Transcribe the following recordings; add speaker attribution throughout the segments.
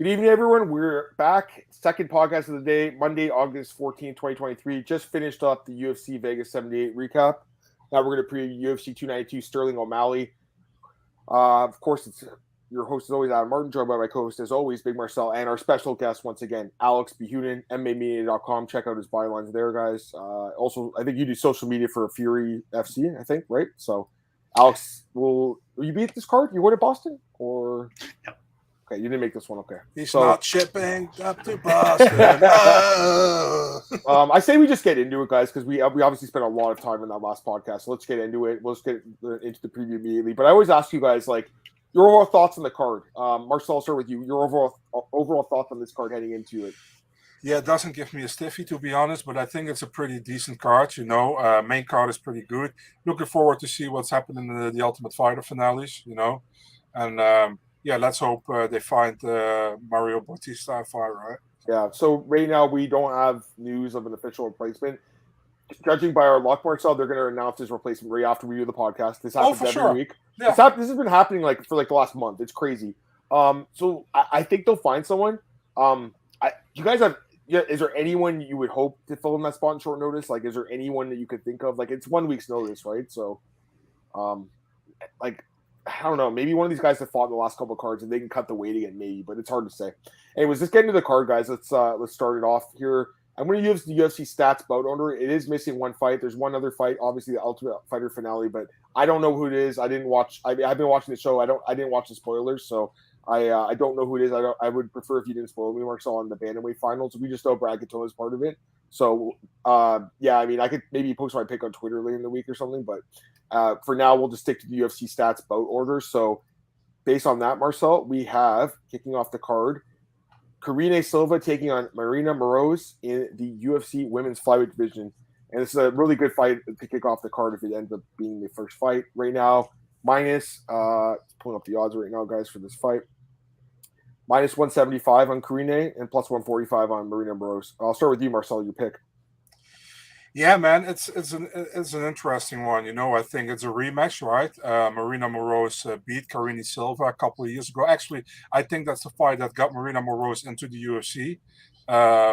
Speaker 1: Good evening, everyone. We're back. Second podcast of the day, Monday, August 14th, 2023. Just finished up the UFC Vegas 78 recap. Now we're going to preview UFC 292 Sterling O'Malley. Of course, it's your host is always Adam Martin, joined by my co-host as always, Big Marcel, and our special guest once again, Alex Behunin, MMAmedia.com. Check out his bylines there, guys. Also, I think you do social media for Fury FC, I think, right? So, Alex, will you be at this card? You win at Boston? Or...
Speaker 2: Yep.
Speaker 1: Okay, you didn't make this one. Okay.
Speaker 3: He's not shipping up to Boston.
Speaker 1: I say we just get into it, guys, because we obviously spent a lot of time in that last podcast. So let's get into it. Let's get into the preview immediately. But I always ask you guys, like, your overall thoughts on the card. Marcel, I'll start with you. Your overall thoughts on this card heading into it.
Speaker 3: Yeah, it doesn't give me a stiffy, to be honest, but I think it's a pretty decent card. Main card is pretty good. Looking forward to see what's happening in the Ultimate Fighter finales, and let's hope they find Mario Bautista a fight, right?
Speaker 1: Yeah, so right now we don't have news of an official replacement. Judging by our luck, Marcel, they're going to announce his replacement right after we do the podcast. This happens every week.
Speaker 3: Yeah.
Speaker 1: This has been happening for the last month. It's crazy. So I think they'll find someone. You guys have... Yeah, is there anyone you would hope to fill in that spot in short notice? Like, is there anyone that you could think of? Like, it's 1 week's notice, right? So, I don't know. Maybe one of these guys that fought in the last couple of cards and they can cut the weight again, maybe, but it's hard to say. Anyways, let's get into the card, guys. Let's start it off here. I'm going to use the UFC stats bout order. It is missing one fight. There's one other fight, obviously the Ultimate Fighter finale, but I don't know who it is. I didn't watch. I've been watching the show. I didn't watch the spoilers, so I don't know who it is. I would prefer if you didn't spoil me, Marcel, on the bantamweight finals. We just know Brad Katona is part of it. So I mean, I could maybe post my pick on Twitter later in the week or something, but for now we'll just stick to the UFC stats bout order. So based on that, Marcel, we have kicking off the card Karine Silva taking on Marina Moroz in the UFC Women's Flyweight division. And it's a really good fight to kick off the card if it ends up being the first fight. Right now, pulling up the odds right now, guys, for this fight. Minus 175 on Karine and plus 145 on Marina Moroz. I'll start with you, Marcel, your pick.
Speaker 3: Yeah, man, it's an interesting one. I think it's a rematch, right? Marina Moroz beat Karine Silva a couple of years ago. Actually, I think that's the fight that got Marina Moroz into the UFC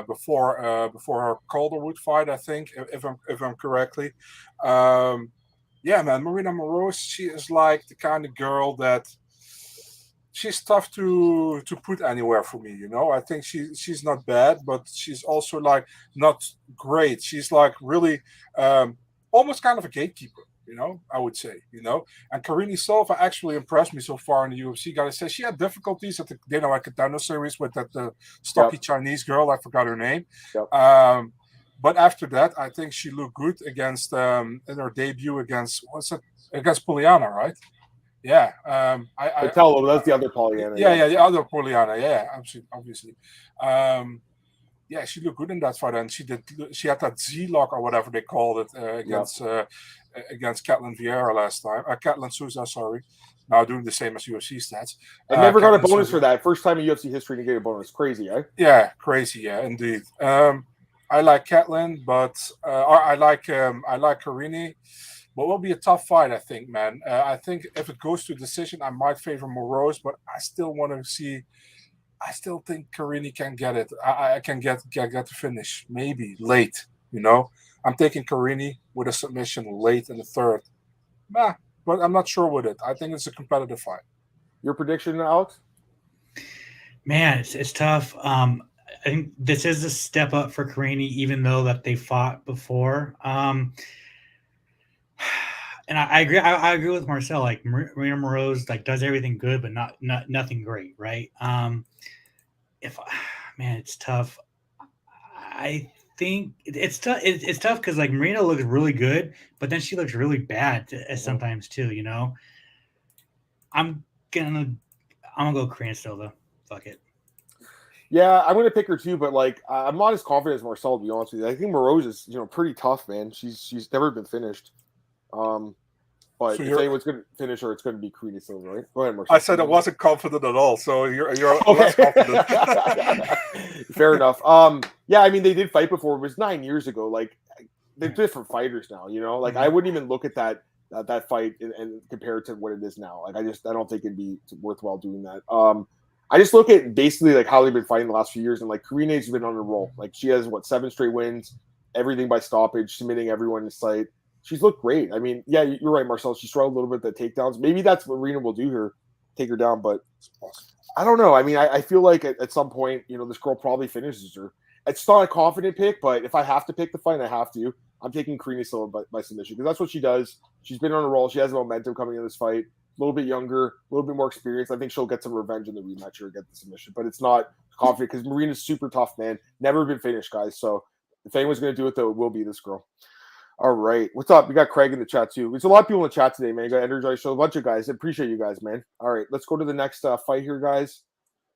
Speaker 3: before her Calderwood fight. I think, if I'm correctly. Yeah, man, Marina Moroz, she is like the kind of girl that she's tough to put anywhere for me. I think she's not bad, but she's also like not great. She's like really almost kind of a gatekeeper. I would say. And Karine Silva actually impressed me so far in the UFC. Gotta say, she had difficulties at the Dana White Contender Series with that stocky Chinese girl. I forgot her name.
Speaker 1: Yep.
Speaker 3: But after that, I think she looked good against in her debut against Poliana, right? Yeah,
Speaker 1: Vitello, that's the other Poliana.
Speaker 3: Yeah, the other Poliana. Yeah, obviously. Yeah, she looked good in that fight, and she had that Z-lock or whatever they called it against Katlyn Vieira last time. Katlyn Souza, sorry. Now doing the same as UFC stats.
Speaker 1: I never got a bonus for that. First time in UFC history to get a bonus. Crazy, eh?
Speaker 3: Yeah, crazy. Yeah, indeed. I like Katlyn, but I like Karine. But it will be a tough fight, I think, man. I think if it goes to decision, I might favor Moroz, but I still want to see. I still think Karine can get it. I can get the finish, maybe late. I'm taking Karine with a submission late in the third. But I'm not sure with it. I think it's a competitive fight.
Speaker 1: Your prediction, Alex?
Speaker 2: Man, it's tough. I think this is a step up for Karine, even though that they fought before. And I agree. I agree with Marcel. Like Marina Moroz, does everything good, but nothing great, right? It's tough. I think it's tough. It's tough because Marina looks really good, but then she looks really bad sometimes too. I'm gonna go Karine Silva. Fuck it.
Speaker 1: Yeah, I'm gonna pick her too, but I'm not as confident as Marcel, to be honest with you. I think Moroz is pretty tough, man. She's never been finished. But so if anyone's going to finish her, it's going to be Karine Silva, right? Go ahead, Marcel.
Speaker 3: I said I wasn't confident at all, so you're less confident.
Speaker 1: Fair enough. Yeah, I mean, they did fight before. It was 9 years ago. They're different fighters now, I wouldn't even look at that fight and compare it to what it is now. I don't think it'd be worthwhile doing that. I just look at basically like how they've been fighting the last few years, and like Karina's been on a roll. Like she has 7 straight wins, everything by stoppage, submitting everyone in sight. She's looked great. I mean, yeah, you're right, Marcel. She struggled a little bit with the takedowns. Maybe that's what Marina will do here, take her down. But I don't know. I mean, I feel like at some point, this girl probably finishes her. It's not a confident pick, but if I have to pick the fight, I have to. I'm taking Karina Silva by submission because that's what she does. She's been on a roll. She has momentum coming in this fight. A little bit younger, a little bit more experienced. I think she'll get some revenge in the rematch or get the submission, but it's not confident because Marina's super tough, man. Never been finished, guys. So if anyone's going to do it, though, it will be this girl. All right. What's up? We got Craig in the chat, too. There's a lot of people in the chat today, man. You got Energized Show. A bunch of guys. I appreciate you guys, man. All right. Let's go to the next fight here, guys.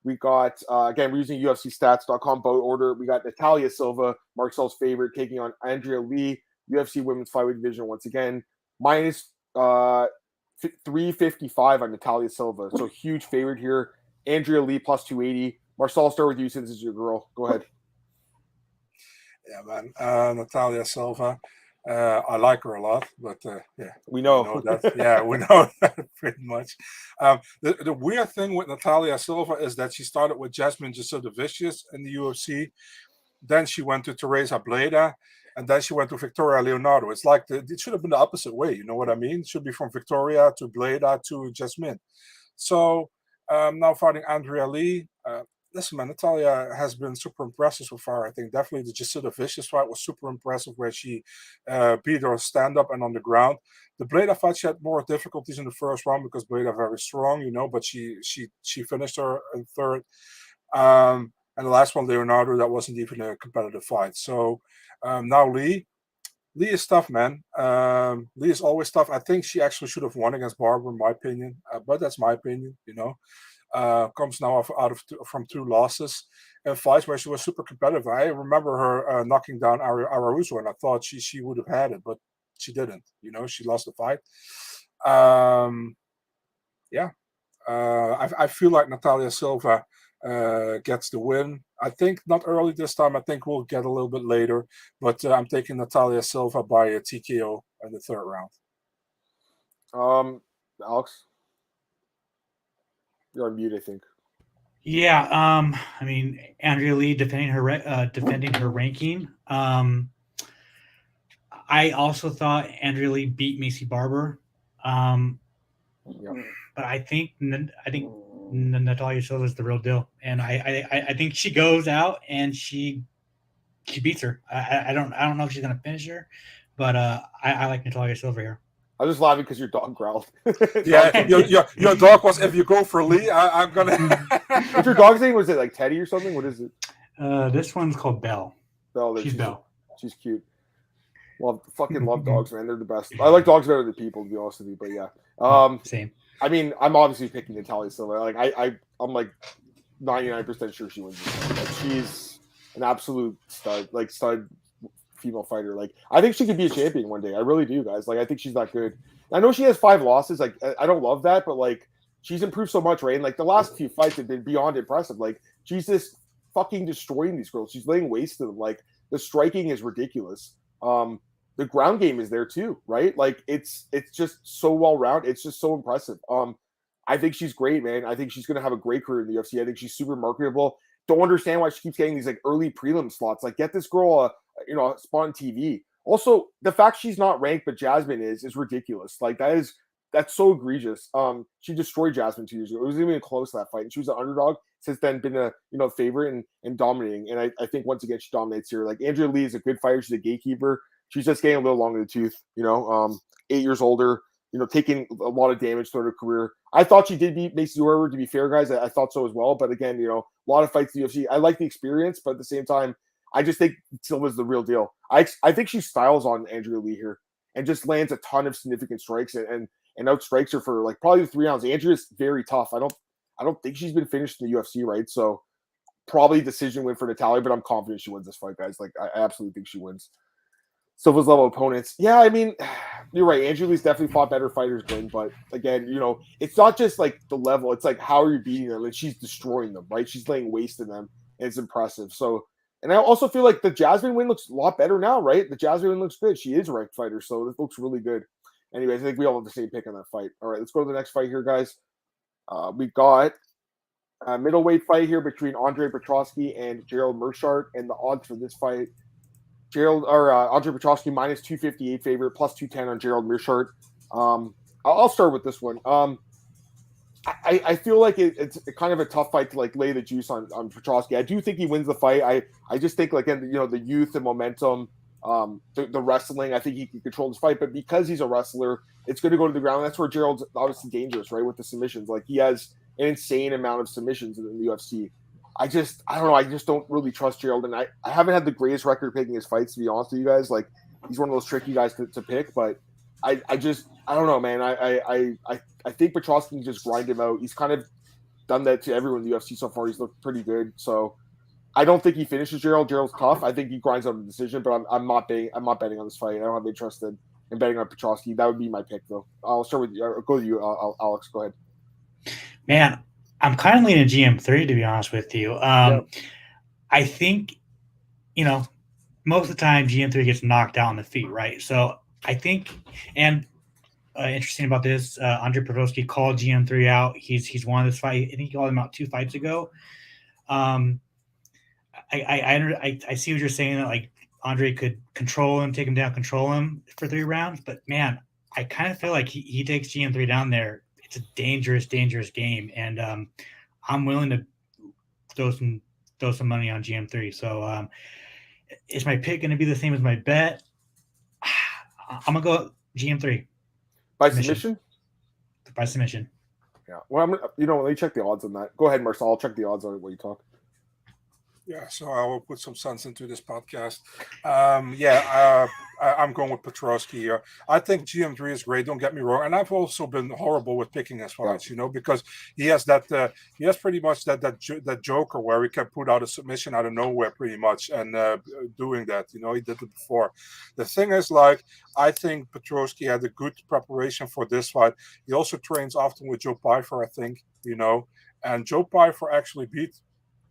Speaker 1: We got, again, we're using UFCstats.com bout order. We got Natalia Silva, Marcel's favorite, taking on Andrea Lee, UFC Women's Flyweight Division once again. Minus 355 on Natalia Silva. So huge favorite here. Andrea Lee plus 280. Marcel, I'll start with you since this is your girl. Go ahead.
Speaker 3: Yeah, man. Natalia Silva. I like her a lot, but yeah,
Speaker 1: we know
Speaker 3: that. Yeah, we know that pretty much. The weird thing with Natalia Silva is that she started with Jasmine Jasudavicius in the UFC. Then she went to Teresa Bleda, and then she went to Victoria Leonardo. It's like it should have been the opposite way. You know what I mean? It should be from Victoria to Bleda to Jasmine. So now fighting Andrea Lee. Listen, man, Natalia has been super impressive so far. I think definitely the Jasudavicius fight was super impressive, where she beat her stand-up and on the ground. The Bleda fight, she had more difficulties in the first round because Bleda very strong, but she finished her in third. And the last one, Leonardo, that wasn't even a competitive fight. So now Lee is tough, man. Lee is always tough. I think she actually should have won against Barber, in my opinion. But that's my opinion, comes now from 2 losses and fights where she was super competitive. I remember her knocking down Araujo, and I thought she would have had it, but she didn't. She lost the fight. I feel like Natalia Silva gets the win. I think not early this time. I think we'll get a little bit later, but I'm taking Natalia Silva by a TKO in the 3rd round.
Speaker 1: Alex? You're on mute, I think.
Speaker 2: Yeah, I mean, Andrea Lee defending her ranking. I also thought Andrea Lee beat Macy Barber, but I think Natalia Silva is the real deal, and I think she goes out and she beats her. I don't know if she's gonna finish her, but I like Natalia Silva here.
Speaker 1: I was just laughing because your dog growled.
Speaker 3: Yeah, your dog was. If you go for Lee, I'm gonna.
Speaker 1: What's your dog's name? Was it like Teddy or something? What is it?
Speaker 2: This one's called Belle.
Speaker 1: Belle.
Speaker 2: She's Belle.
Speaker 1: She's cute. Fucking love dogs, man. They're the best. I like dogs better than people, to be honest with you. But yeah,
Speaker 2: same.
Speaker 1: I mean, I'm obviously picking Natalia Silva. Like I'm like 99% sure she wins this fight. Like she's an absolute stud female fighter. Like I think she could be a champion one day. I really do, guys. Like I think she's that good. I know she has 5 losses. Like I don't love that, but like she's improved so much, right? And like the last few fights have been beyond impressive. Like she's just fucking destroying these girls. She's laying waste to them. Like the striking is ridiculous. The ground game is there too, right? Like it's just so well rounded. It's just so impressive. I think she's great, man. I think she's gonna have a great career in the UFC. I think she's super marketable. Don't understand why she keeps getting these like early prelim slots. Like get this girl a spot on TV. Also, the fact she's not ranked but Jasmine is ridiculous. Like that's so egregious. She destroyed Jasmine 2 years ago. It wasn't even close to that fight, and she was an underdog. Since then, been a favorite and dominating. And I think once again she dominates here. Like Andrea Lee is a good fighter. She's a gatekeeper. She's just getting a little long in the tooth. 8 years older. Taking a lot of damage throughout her career. I thought she did beat Macy Barber, to be fair, guys. I thought so as well. But again, a lot of fights in the UFC. I like the experience, but at the same time, I just think Silva's the real deal. I think she styles on Andrea Lee here and just lands a ton of significant strikes and outstrikes her for like probably the 3 rounds. Andrea's very tough. I don't think she's been finished in the UFC, right? So probably decision win for Natalia, but I'm confident she wins this fight, guys. Like I absolutely think she wins. Silva's level opponents. Yeah, I mean, you're right. Andrea Lee's definitely fought better fighters, Glenn. But again, it's not just like the level. It's like how are you beating them? And she's destroying them, right? She's laying waste to them. And it's impressive. So, and I also feel like the Jasmine win looks a lot better now, right? The Jasmine win looks good. She is a ranked fighter, so this looks really good. Anyways, I think we all have the same pick on that fight. All right, let's go to the next fight here, guys. We got Middleweight fight here between Andre Petroski and Gerald Meerschaert, and the odds for this fight, Andre Petroski minus 258 favorite, plus 210 on Gerald Meerschaert. I'll start with this one. I feel like it's kind of a tough fight to like lay the juice on Petroski. I do think he wins the fight. I just think like the youth and momentum, the wrestling. I think he can control this fight, but because he's a wrestler, it's going to go to the ground. That's where Gerald's obviously dangerous, right? With the submissions, like he has an insane amount of submissions in the UFC. I don't know. I just don't really trust Gerald, and I haven't had the greatest record picking his fights, to be honest with you guys. Like he's one of those tricky guys to pick, but I don't know, man. I think Petroski can just grind him out. He's kind of done that to everyone in the UFC so far. He's looked pretty good, so I don't think he finishes Gerald. Gerald's tough. I think he grinds out a decision, but I'm not betting on this fight. I don't have interest in betting on Petroski. That would be my pick, though. I'll start with you. I'll go to you, Alex. Go ahead.
Speaker 2: Man, I'm kind of leaning GM3, to be honest with you. I think, most of the time GM3 gets knocked out on the feet, right? So I think, and interesting about this, Andre Petroski called GM3 out. He's won this fight. I think he called him out 2 fights ago. I see what you're saying, that like Andre could control him, take him down, control him for 3 rounds. But man, I kind of feel like he takes GM3 down there. It's a dangerous game, and I'm willing to throw some money on GM3. So is my pick going to be the same as my bet? I'm gonna go GM3
Speaker 1: by submission.
Speaker 2: By submission.
Speaker 1: Yeah. Well, let me check the odds on that. Go ahead, Marcel. I'll check the odds on it while you talk.
Speaker 3: Yeah, so I will put some sense into this podcast. I'm going with Petroski here. I think GM3 is great. Don't get me wrong, and I've also been horrible with picking his fights, because he has pretty much that joker where he can put out a submission out of nowhere, pretty much, and doing that, he did it before. The thing is, like, I think Petroski had a good preparation for this fight. He also trains often with Joe Pyfer, I think, and Joe Pyfer actually beat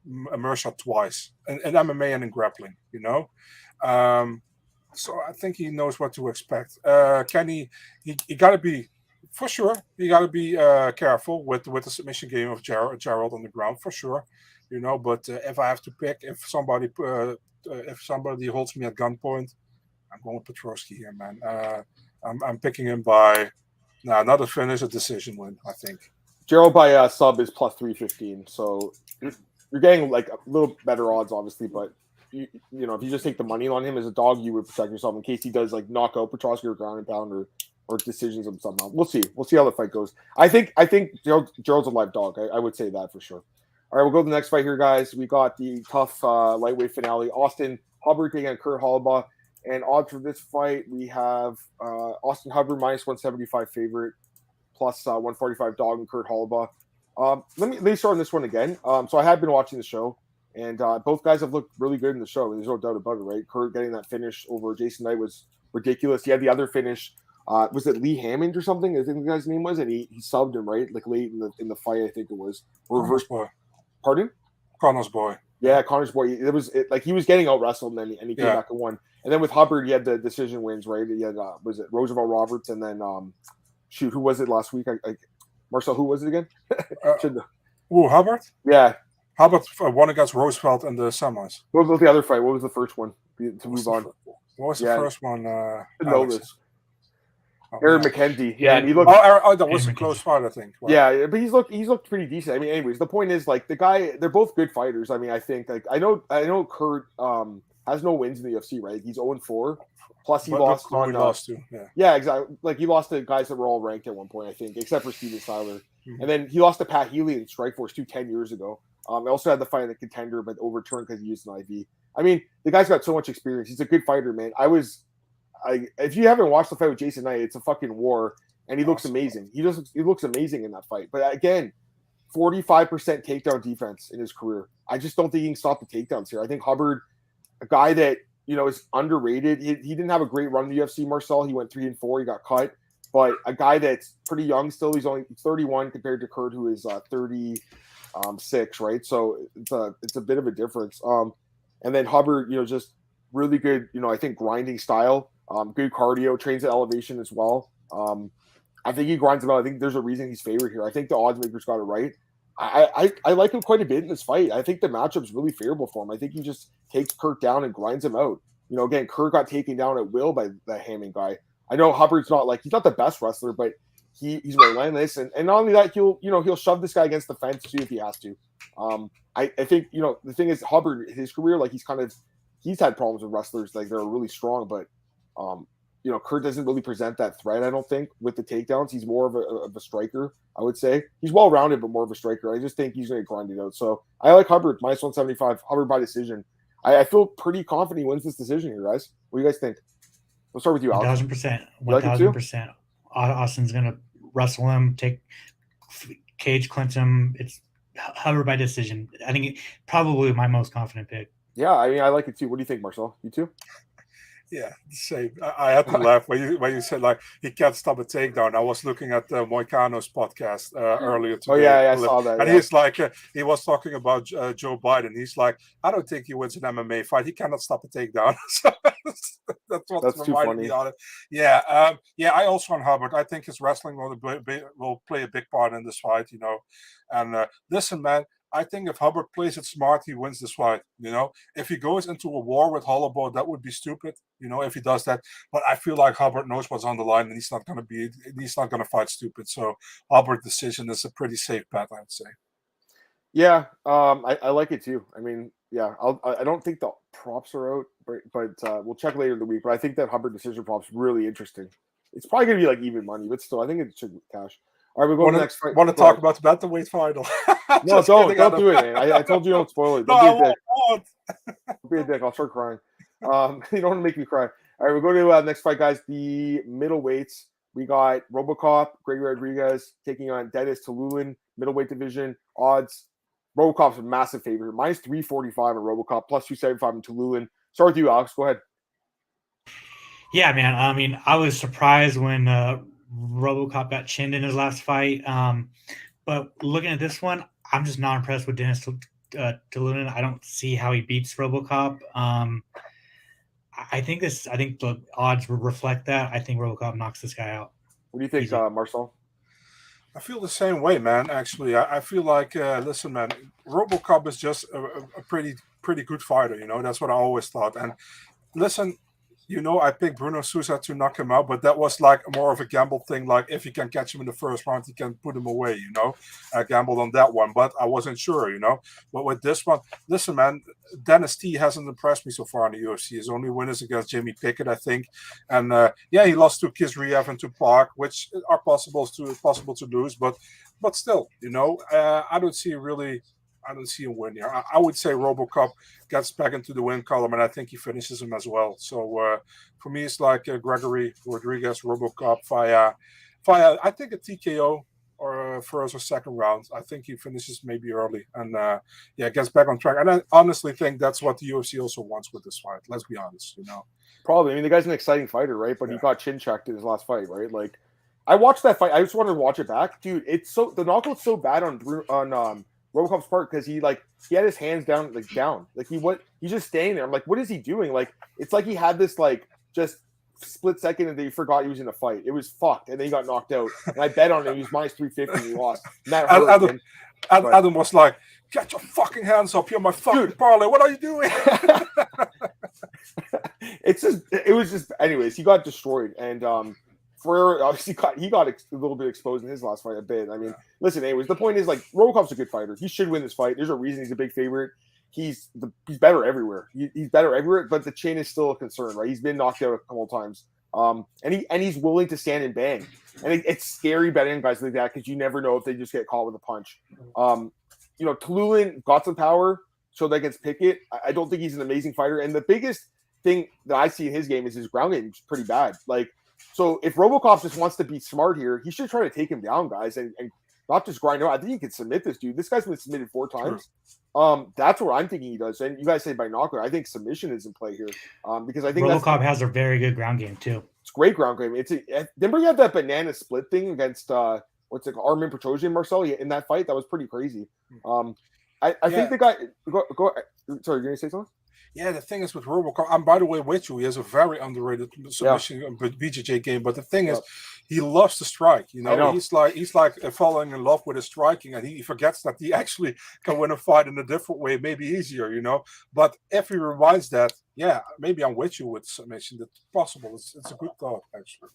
Speaker 3: Meerschaert twice in MMA and in grappling, so I think he knows what to expect. He got to be, for sure, careful with the submission game of Gerald on the ground, for sure, but if I have to pick, if somebody holds me at gunpoint, I'm going with Petroski here, man. I'm picking him by not a finish, a decision win, I think.
Speaker 1: Gerald by sub is plus 315, so you're getting like a little better odds, obviously, but if you just take the money on him as a dog, you would protect yourself in case he does like knock out Petroski or ground and pound or decisions him somehow. We'll see how the fight goes. I think Gerald's a live dog. I would say that for sure. All right, we'll go to the next fight here, guys. We got the tough lightweight finale. Austin Hubbard taking on Kurt Holobaugh. And odds for this fight, we have Austin Hubbard minus 175 favorite, plus 145 dog and Kurt Holobaugh. Let me start on this one again. So I have been watching the show, and both guys have looked really good in the show. There's no doubt about it, right? Kurt getting that finish over Jason Knight was ridiculous. He had the other finish. Was it Lee Hammond or something? I think the guy's name was, and he subbed him right like late in the fight. I think it was
Speaker 3: Connor's boy.
Speaker 1: Pardon?
Speaker 3: Connor's boy.
Speaker 1: Yeah, Connor's boy. He was getting out wrestled, and he came back and won. And then with Hubbard, he had the decision wins, right? He had was it Roosevelt Roberts, and then who was it last week? Marcel, who was it again?
Speaker 3: Hubbard?
Speaker 1: Yeah.
Speaker 3: Hubbard won against Roosevelt in the semis.
Speaker 1: What was the other fight? What was the first one to move on?
Speaker 3: What was the first one?
Speaker 1: know this. Aaron McKenzie. Yeah, and he looked.
Speaker 3: That was a close fight, I think. Wow.
Speaker 1: Yeah, but he's looked pretty decent. I mean, anyways, the point is like the guy. They're both good fighters. I mean, I think like I know Kurt has no wins in the UFC, right? He's 0-4. Plus he lost
Speaker 3: to.
Speaker 1: Yeah, exactly. Like he lost to guys that were all ranked at one point, I think, except for Steven Siler. Mm-hmm. And then he lost to Pat Healy in Strikeforce 10 years ago. They also had the fight in the Contender, but overturned because he used an IV. I mean, the guy's got so much experience. He's a good fighter, man. If you haven't watched the fight with Jason Knight, it's a fucking war, and he looks amazing. He looks amazing in that fight. But again, 45% takedown defense in his career. I just don't think he can stop the takedowns here. I think Hubbard, a guy that is underrated. He didn't have a great run in the UFC, Marcel. He went 3-4. He got cut. But a guy that's pretty young still. He's only 31 compared to Kurt, who is 36, right? So it's a bit of a difference. And then Hubbard, just really good, I think grinding style, good cardio, trains at elevation as well. I think he grinds about. I think there's a reason he's favored here. I think the odds makers got it right. I like him quite a bit in this fight. I think the matchup's really favorable for him. I think he just takes Kurt down and grinds him out. Again, Kurt got taken down at will by the Hammond guy. I know Hubbard's he's not the best wrestler, but he's relentless, and not only that, he'll shove this guy against the fence too if he has to. I think the thing is, Hubbard, his career, like he's had problems with wrestlers like they're really strong, but Kurt doesn't really present that threat. I don't think with the takedowns. He's more of a striker. I would say he's well rounded, but more of a striker. I just think he's going to grind it out. So I like Hubbard minus 175. Hubbard by decision. I feel pretty confident he wins this decision here, guys. What do you guys think? We'll start with you, Alex.
Speaker 2: 1,000%. 1,000%. Austin's going to wrestle him, take cage clinch him. It's Hubbard by decision. I think probably my most confident pick.
Speaker 1: Yeah, I mean, I like it too. What do you think, Marcel? You too?
Speaker 3: Yeah, same. I had to laugh when you said like he can't stop a takedown. I was looking at Moicano's podcast earlier today.
Speaker 1: Oh yeah, I saw that.
Speaker 3: And he's like, he was talking about Joe Biden. He's like, I don't think he wins an MMA fight. He cannot stop a takedown. So that's
Speaker 1: too funny.
Speaker 3: Me on it. Yeah, I also on Hubbard. I think his wrestling will play a big part in this fight. And listen, man. I think if Hubbard plays it smart, he wins this fight. If he goes into a war with Holloway, that would be stupid. If he does that. But I feel like Hubbard knows what's on the line, and he's not going to fight stupid. So Hubbard decision is a pretty safe bet, I would say.
Speaker 1: Yeah, I like it too. I mean, yeah, I don't think the props are out, but we'll check later in the week. But I think that Hubbard decision props really interesting. It's probably going to be like even money, but still, I think it should cash. All right, we'll go to the next fight.
Speaker 3: Want to talk about the bantamweight final?
Speaker 1: No, don't do it, man. I told you don't spoil it. Don't be a dick. I'll start crying. You don't want to make me cry. All right, we'll go to next fight, guys. The middleweights. We got RoboCop, Gregory Rodriguez taking on Dennis Tululin, middleweight division. Odds. RoboCop's a massive favorite. Minus 345 on RoboCop, plus 275 in Tululin. Start with you, Alex. Go ahead.
Speaker 2: Yeah, man. I mean, I was surprised when RoboCop got chinned in his last fight. But looking at this one, I'm just not impressed with Dennis Tululin. I don't see how he beats RoboCop. I think the odds reflect that. I think RoboCop knocks this guy out.
Speaker 1: What do you think, Marcel?
Speaker 3: I feel the same way, man. Actually, I feel like, listen, man, RoboCop is just a pretty good fighter. That's what I always thought. And listen, I picked Bruno Souza to knock him out, but that was like more of a gamble thing. Like if you can catch him in the first round, you can put him away. I gambled on that one, but I wasn't sure. But with this one, listen, man, Dennis T hasn't impressed me so far in the UFC. His only win is against Jamie Pickett, I think, and he lost to Kisriev and to Park, which are possible to lose, but still, I don't see him win here. I would say RoboCop gets back into the win column, and I think he finishes him as well. So for me, it's like Gregory Rodriguez, RoboCop via I think a TKO or first or second round. I think he finishes maybe early and gets back on track. And I honestly think that's what the UFC also wants with this fight. Let's be honest,
Speaker 1: Probably. I mean, the guy's an exciting fighter, right? But he got chin checked in his last fight, right? Like, I watched that fight. I just wanted to watch it back, dude. The knockout's so bad on RoboCop's part because he had his hands down, he's just staying there. I'm like, what is he doing? Like, it's like he had this just split second and they forgot he was in a fight. It was fucked, and then he got knocked out. And I bet on him. He was minus 350 and he lost. And that hurt.
Speaker 3: Adam was like, "Get your fucking hands up! You're my fucking parlay. What are you doing?"
Speaker 1: It was just. Anyways, he got destroyed, and Ferreira obviously got a little bit exposed in his last fight a bit. I mean, listen. Anyways, the point is RoboCop's a good fighter. He should win this fight. There's a reason he's a big favorite. He's better everywhere. He's better everywhere, but the chin is still a concern, right? He's been knocked out a couple of times, and he's willing to stand and bang. And it's scary betting guys like that because you never know if they just get caught with a punch. Tululin got some power, so that against Pickett. I don't think he's an amazing fighter, and the biggest thing that I see in his game is his ground game is pretty bad. So if RoboCop just wants to be smart here, he should try to take him down, guys, and not just grind out. I think he can submit this dude. This guy's been submitted 4 times. That's what I'm thinking he does. And you guys say by knockout. I think submission is in play here because I think
Speaker 2: RoboCop has a very good ground game too.
Speaker 1: It's great ground game. Remember you had that banana split thing against Armin Petrosian, Marcel, in that fight? That was pretty crazy. I think the guy. Sorry, you're gonna say something?
Speaker 3: Yeah, the thing is with Robocop, I'm by the way with you. He has a very underrated submission BJJ game. But the thing is, he loves to strike. You
Speaker 1: I
Speaker 3: know,
Speaker 1: know.
Speaker 3: he's like falling in love with his striking, and he forgets that he actually can win a fight in a different way, maybe easier. You know, but if he reminds that, yeah, maybe I'm with you with submission. That's possible. It's a good thought actually.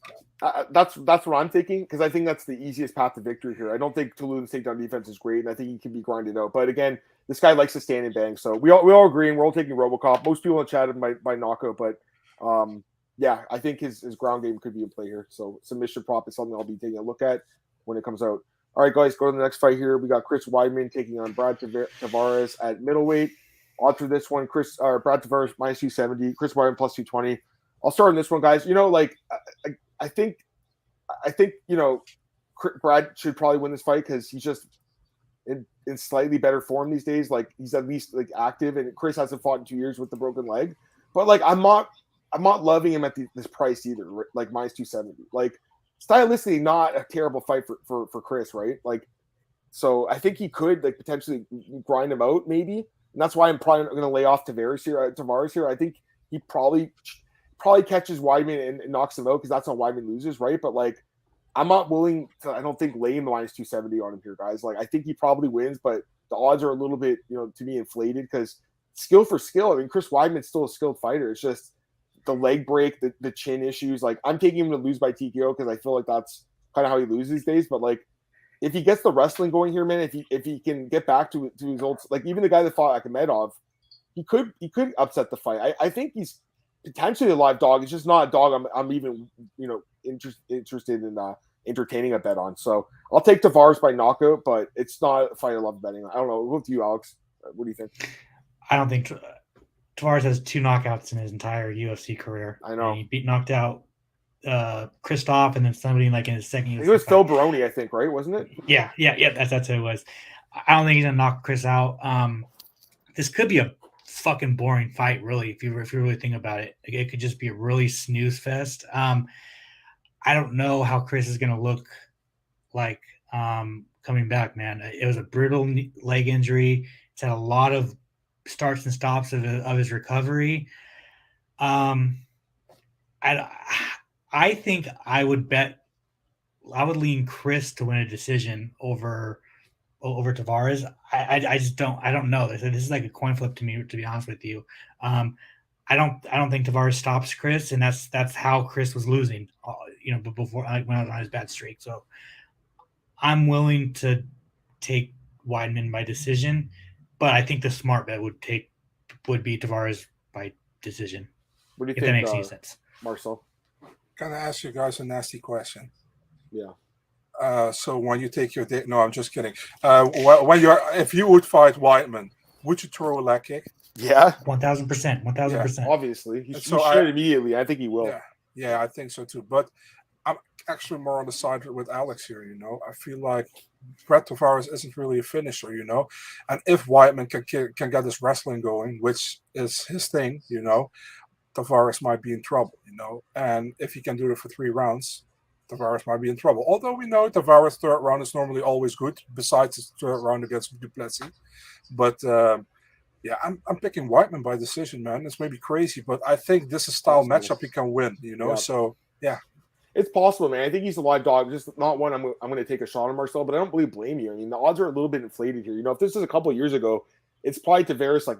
Speaker 1: That's what I'm thinking, because I think that's the easiest path to victory here. I don't think Toulouse takedown defense is great, and I think he can be grinded out. But again, this guy likes to stand and bang, so we all agree, and we're all taking Robocop. Most people in the chat by knockout, but yeah, I think his ground game could be in play here. So submission prop is something I'll be taking a look at when it comes out. All right, guys, go to the next fight here. We got Chris Weidman taking on Brad Tavares at middleweight. Odds for this one, Brad Tavares minus 270, Chris Weidman plus 220. I'll start on this one, guys. You know, like I think you know, Brad should probably win this fight because he's just in slightly better form these days. Like he's at least like active, and Chris hasn't fought in 2 years with the broken leg. But like I'm not loving him at this price either. Like minus 270. Like stylistically, not a terrible fight for Chris, right? Like, so I think he could like potentially grind him out, maybe. And that's why I'm probably going to lay off Tavares here. I think he probably catches Weidman and knocks him out because that's how Weidman loses, right? But like, I'm not willing to, I don't think, lay the minus 270 on him here, guys. Like, I think he probably wins, but the odds are a little bit, you know, to me, inflated because skill for skill. I mean, Chris Weidman's still a skilled fighter. It's just the leg break, the chin issues. Like, I'm taking him to lose by TKO because I feel like that's kind of how he loses these days. But like, if he gets the wrestling going here, man, if he can get back to his old, like even the guy that fought Akhmedov, he could upset the fight. I think he's potentially a live dog. It's just not a dog I'm even, you know, interested in entertaining a bet on. So I'll take Tavares by knockout, but it's not a fight I love betting on. I don't know. With you, Alex, what do you think?
Speaker 2: I don't think Tavares has 2 knockouts in his entire UFC career.
Speaker 1: I know.
Speaker 2: He knocked out Christoph and then somebody like in his second UFC
Speaker 1: It was
Speaker 2: fight.
Speaker 1: Phil Baroni, I think, right? Wasn't it?
Speaker 2: Yeah. That's who it was. I don't think he's gonna knock Chris out. This could be a fucking boring fight, really, if you really think about it. Like, it could just be a really snooze fest. I don't know how Chris is gonna look like coming back, man. It was a brutal leg injury. It's had a lot of starts and stops of his recovery. I think I would lean Chris to win a decision over Tavares. I just don't know. This is like a coin flip to me, to be honest with you. I don't think Tavares stops Chris, and that's how Chris was losing, you know, before when I was on his bad streak. So I'm willing to take Weidman by decision, but I think the smart bet would be Tavares by decision.
Speaker 1: What do you
Speaker 2: think? That makes any sense,
Speaker 1: Marcel?
Speaker 3: Can I ask you guys a nasty question?
Speaker 1: Yeah.
Speaker 3: So when you take your day, no, I'm just kidding. If you would fight Weidman, would you throw a leg kick?
Speaker 1: Yeah.
Speaker 2: 1,000%. 1,000%.
Speaker 1: Obviously, he should immediately. I think he will.
Speaker 3: Yeah, I think so too. But I'm actually more on the side with Alex here. You know, I feel like Brad Tavares isn't really a finisher. You know, and if Weidman can get his wrestling going, which is his thing, you know, Tavares might be in trouble. You know, and if he can do it for 3 rounds, Tavares might be in trouble. Although we know Tavares' 3rd round is normally always good, besides his 3rd round against Duplessis. But yeah, I'm picking Weidman by decision, man. It's maybe crazy, but I think this is style matchup he can win. You know, so yeah.
Speaker 1: It's possible, man. I think he's a live dog. Just not one I'm going to take a shot on Marcel, but I don't really blame you. I mean, the odds are a little bit inflated here. You know, if this is a couple of years ago, it's probably Tavares like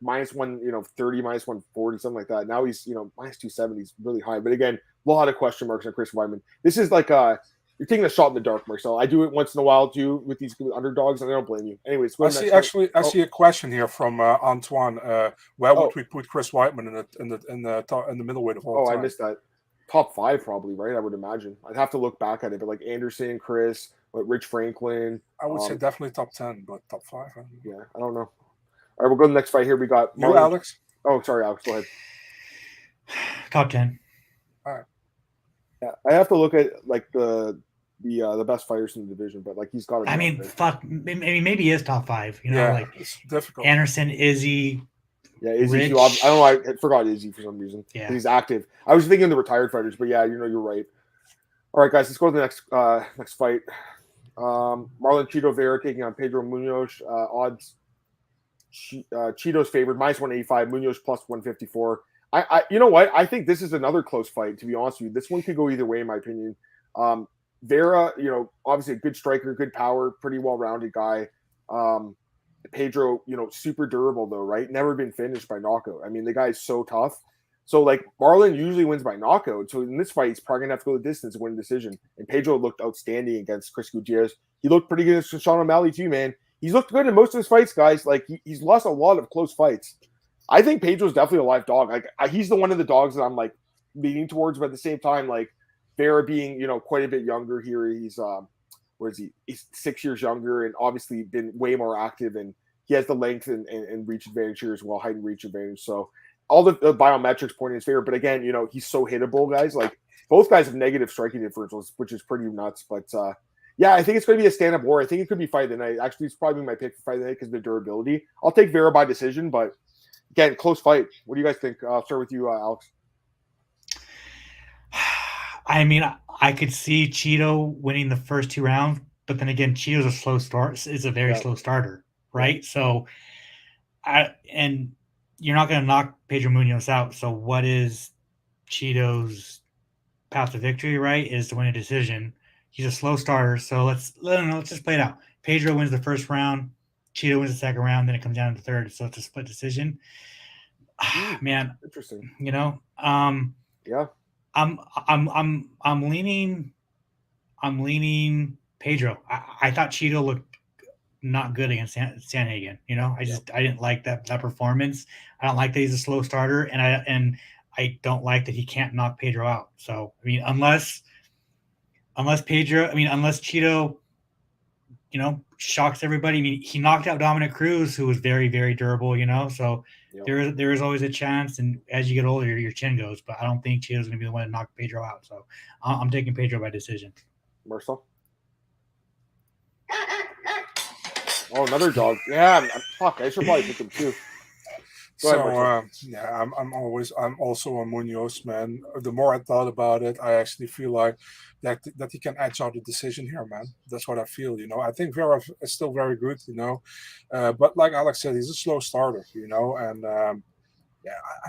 Speaker 1: minus 130, minus 140, something like that. Now he's, you know, minus 270 is really high. But again, a lot of question marks on Chris Weidman. This is like you're taking a shot in the dark, Marcel. I do it once in a while too with these underdogs, and I don't blame you. Anyways,
Speaker 3: I see a question here from Antoine. Where would we put Chris Weidman in the middleweight of all time?
Speaker 1: I missed that. Top 5 probably, right? I would imagine. I'd have to look back at it, but like Anderson, Chris, Rich Franklin.
Speaker 3: I would say definitely top 10, but top 5.
Speaker 1: Yeah, I don't know. All right, we'll go to the next fight here. We got
Speaker 3: Alex.
Speaker 1: Oh, sorry, Alex. Go ahead.
Speaker 2: Top 10.
Speaker 3: All right.
Speaker 1: Yeah, I have to look at like the best fighters in the division, but like he's got to.
Speaker 2: I mean, maybe he is top 5. You know,
Speaker 3: yeah,
Speaker 2: like
Speaker 3: it's difficult.
Speaker 2: Anderson, Izzy.
Speaker 1: Yeah, Izzy. I don't know. I forgot Izzy for some reason.
Speaker 2: Yeah,
Speaker 1: he's active. I was thinking the retired fighters, but yeah, you know, you're right. All right, guys, let's go to the next fight. Marlon Chito Vera taking on Pedro Munoz. Odds Cheeto's favored -185, Munoz +154. You know what? I think this is another close fight. To be honest with you, this one could go either way, in my opinion. Vera, obviously a good striker, good power, pretty well-rounded guy. Pedro, super durable though, right? Never been finished by knockout. I mean, the guy's so tough. So like Marlon usually wins by knockout. So in this fight, he's probably gonna have to go the distance and win a decision. And Pedro looked outstanding against Chris Gutierrez. He looked pretty good against Sean O'Malley too, man. He's looked good in most of his fights, guys. Like he's lost a lot of close fights. I think Pedro's definitely a live dog. Like he's the one of the dogs that I'm like leaning towards, but at the same time, like Vera being, quite a bit younger here. He's where is he? He's 6 years younger and obviously been way more active, and he has the length and reach advantage here as well, height and reach advantage. So all the biometrics point in his favor. But again, he's so hittable, guys. Like both guys have negative striking differentials, which is pretty nuts. But yeah, I think it's going to be a stand-up war. I think it could be fight of the night. Actually, it's probably my pick for fight of the night because of the durability. I'll take Vera by decision, but again, close fight. What do you guys think? I'll start with you, Alex.
Speaker 2: I mean, I could see Cheeto winning the first 2 rounds, but then again, Cheeto's a slow start. Is a very slow starter, right? So, and you're not going to knock Pedro Munoz out. So, what is Cheeto's path to victory? Right, is to win a decision. He's a slow starter, so let's just play it out. Pedro wins the first round, Cheeto wins the second round, then it comes down to the third. So it's a split decision. Man,
Speaker 1: interesting.
Speaker 2: Yeah. I'm leaning Pedro. I thought Cheeto looked not good against Sandhagen. I didn't like that performance. I don't like that he's a slow starter, and I don't like that he can't knock Pedro out. So I mean, unless Cheeto, shocks everybody. I mean, he knocked out Dominic Cruz, who was very, very durable. So. Yep. There is always a chance, and as you get older, your chin goes. But I don't think Cheeto's going to be the one to knock Pedro out. So I'm taking Pedro by decision.
Speaker 1: Marcel? Oh, another dog. Yeah, fuck. I should probably pick him too.
Speaker 3: I'm also a Munoz, man. The more I thought about it, I actually feel like that he can edge out the decision here, man. That's what I feel. I think Vera is still very good, but like Alex said, he's a slow starter, and I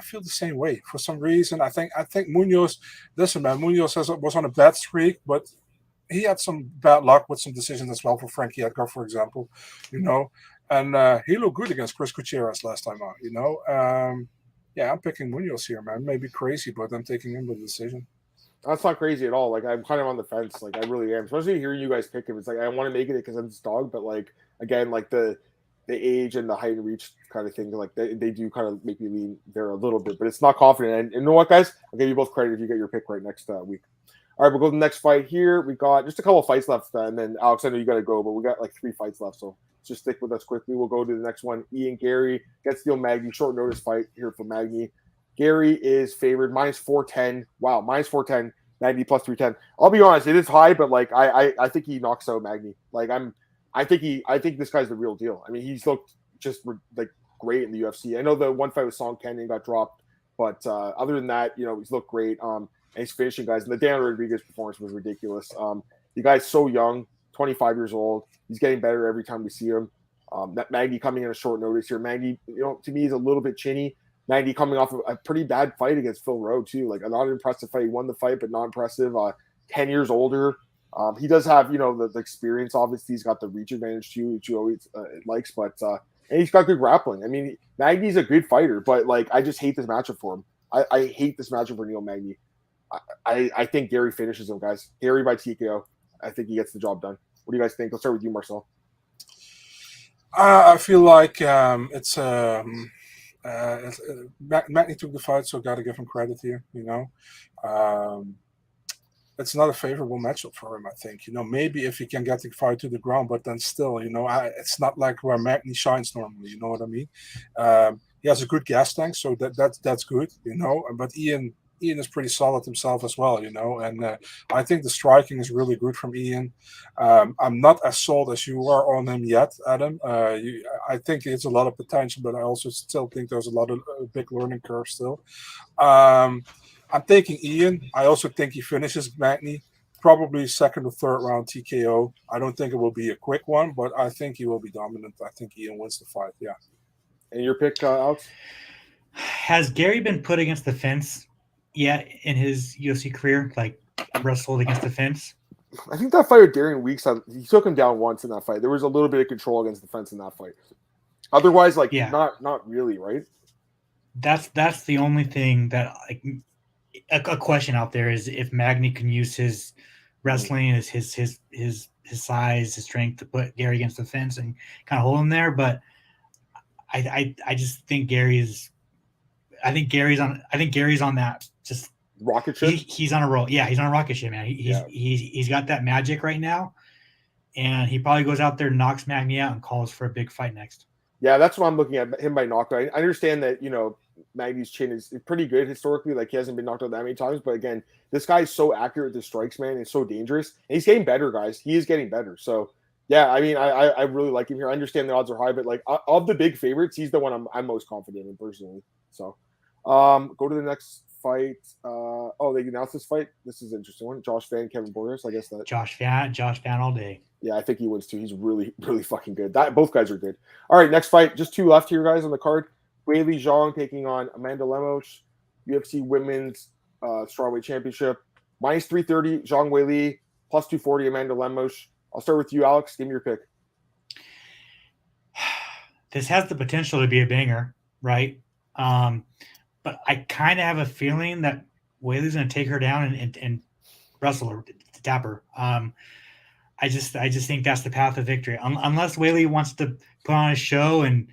Speaker 3: feel the same way. For some reason, I think Munoz. Listen, man, Munoz was on a bad streak, but he had some bad luck with some decisions as well for Frankie Edgar, for example, And he looked good against Chris Gutierrez last time out, I'm picking Munoz here, man. Maybe crazy, but I'm taking him with the decision.
Speaker 1: That's not crazy at all. Like, I'm kind of on the fence. Like, I really am. Especially hearing you guys pick him. It's like, I want to make it because I'm this dog, but like, again, like the age and the height and reach kind of thing, like they do kind of make me lean there a little bit, but it's not confident. And you know what, guys? I'll give you both credit if you get your pick right next week. All right, we'll go to the next fight here. We got just a couple of fights left, and then Alex, I know you got to go, but we got like 3 fights left, so just stick with us quickly. We'll go to the next one. Ian Gary gets Steel Magny. Short notice fight here for Magny. Gary is favored -410. Wow, -410. Magny +310. I'll be honest, it is high, but like I think he knocks out Magny. Like I think this guy's the real deal. I mean, he's looked just like great in the UFC. I know the one fight with Song Kenyon got dropped, but other than that, he's looked great. And he's finishing guys. And the Dan Rodriguez performance was ridiculous. The guy's so young, 25 years old. He's getting better every time we see him. That Magny coming in a short notice here. Magny, to me, is a little bit chinny. Magny coming off a pretty bad fight against Phil Rowe, too. Like, a not impressive fight. He won the fight, but not impressive. 10 years older. He does have, the experience. Obviously, he's got the reach advantage, too, which you always likes. But and he's got good grappling. I mean, Magny's a good fighter, but, like, I just hate this matchup for him. I hate this matchup for Neil Magny. I think Gary finishes him, guys. Gary by TKO. I think he gets the job done. What do you guys think? Let's start with you, Marcel.
Speaker 3: I feel like Magny took the fight, so got to give him credit here. It's not a favorable matchup for him, I think. Maybe if he can get the fight to the ground, but then still, it's not like where Magny shines normally. You know what I mean? He has a good gas tank, so that's good. But Ian is pretty solid himself as well, and I think the striking is really good from Ian. I'm not as sold as you are on him yet, Adam. I think he has a lot of potential, but I also still think there's a lot of big learning curve still. I'm taking Ian. I also think he finishes Magny, probably second or third round TKO. I don't think it will be a quick one, but I think he will be dominant. I think Ian wins the fight, yeah.
Speaker 1: And your pick, Alex?
Speaker 2: Has Gary been put against the fence yet in his UFC career? Like wrestled against the fence?
Speaker 1: I think that fight with Darian Weeks, he took him down once in that fight. There was a little bit of control against the fence in that fight. Otherwise, like, not really, right?
Speaker 2: That's the only thing that, like, a question out there is if Magny can use his wrestling, his size, his strength to put Gary against the fence and kind of hold him there. But I just think Gary's on that just
Speaker 1: rocket ship.
Speaker 2: He's on a roll. Yeah, he's on a rocket ship, man. He's got that magic right now, and he probably goes out there, knocks Magny out, and calls for a big fight next.
Speaker 1: Yeah, that's what I'm looking at, him by knockout. I understand that, Magny's chin is pretty good historically. Like, he hasn't been knocked out that many times. But again, this guy is so accurate with the strikes, man. And so dangerous. And he's getting better, guys. He is getting better. So, yeah, I mean, I really like him here. I understand the odds are high, but, like, of the big favorites, he's the one I'm most confident in personally. So, go to the next fight. They announced this fight. This is an interesting one. Josh Fan, Kevin Boris. I guess that
Speaker 2: Josh Fan all day.
Speaker 1: Yeah, I think he wins too. He's really, really fucking good. Both guys are good. All right, next fight. Just 2 left here, guys, on the card. Weili Zhang taking on Amanda Lemos, UFC Women's Strawweight Championship. Minus 330, Zhang Weili. Plus 240, Amanda Lemos. I'll start with you, Alex. Give me your pick.
Speaker 2: This has the potential to be a banger, right? But I kind of have a feeling that Weili's going to take her down and wrestle her, to tap her. I just think that's the path of victory. Unless Weili wants to put on a show and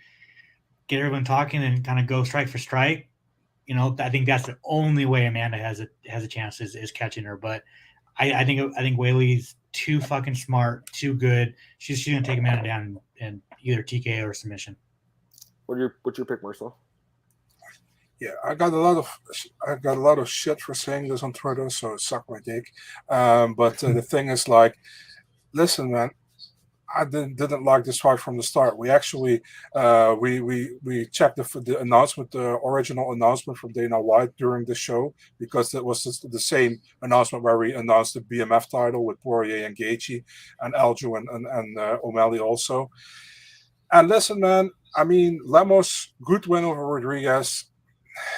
Speaker 2: get everyone talking and kind of go strike for strike, I think that's the only way Amanda has a chance is catching her. But I think Weili's too fucking smart, too good. She's going to take Amanda down in either TKO or submission.
Speaker 1: What's your pick, Marcel?
Speaker 3: Yeah, I got a lot of shit for saying this on Twitter, so suck my dick. But the thing is, like, listen, man, I didn't like this fight from the start. We actually we checked the announcement, the original announcement from Dana White during the show, because it was the same announcement where we announced the BMF title with Poirier and Gaethje and Aljo and O'Malley also. And listen, man, I mean, Lemos, good win over Rodriguez.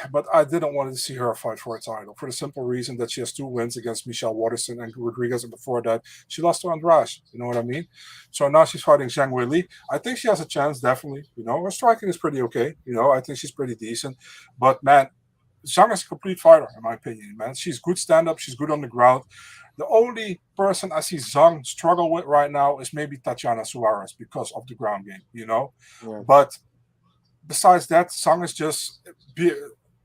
Speaker 3: But I didn't want to see her fight for a title for the simple reason that she has 2 wins against Michelle Waterson and Rodriguez, and before that she lost to Andrade. You know what I mean? So now she's fighting Zhang Weili. I think she has a chance, definitely. Her striking is pretty okay. I think she's pretty decent. But man, Zhang is a complete fighter in my opinion. Man, she's good stand-up. She's good on the ground. The only person I see Zhang struggle with right now is maybe Tatiana Suarez because of the ground game. Yeah. But besides that, Zhang is just.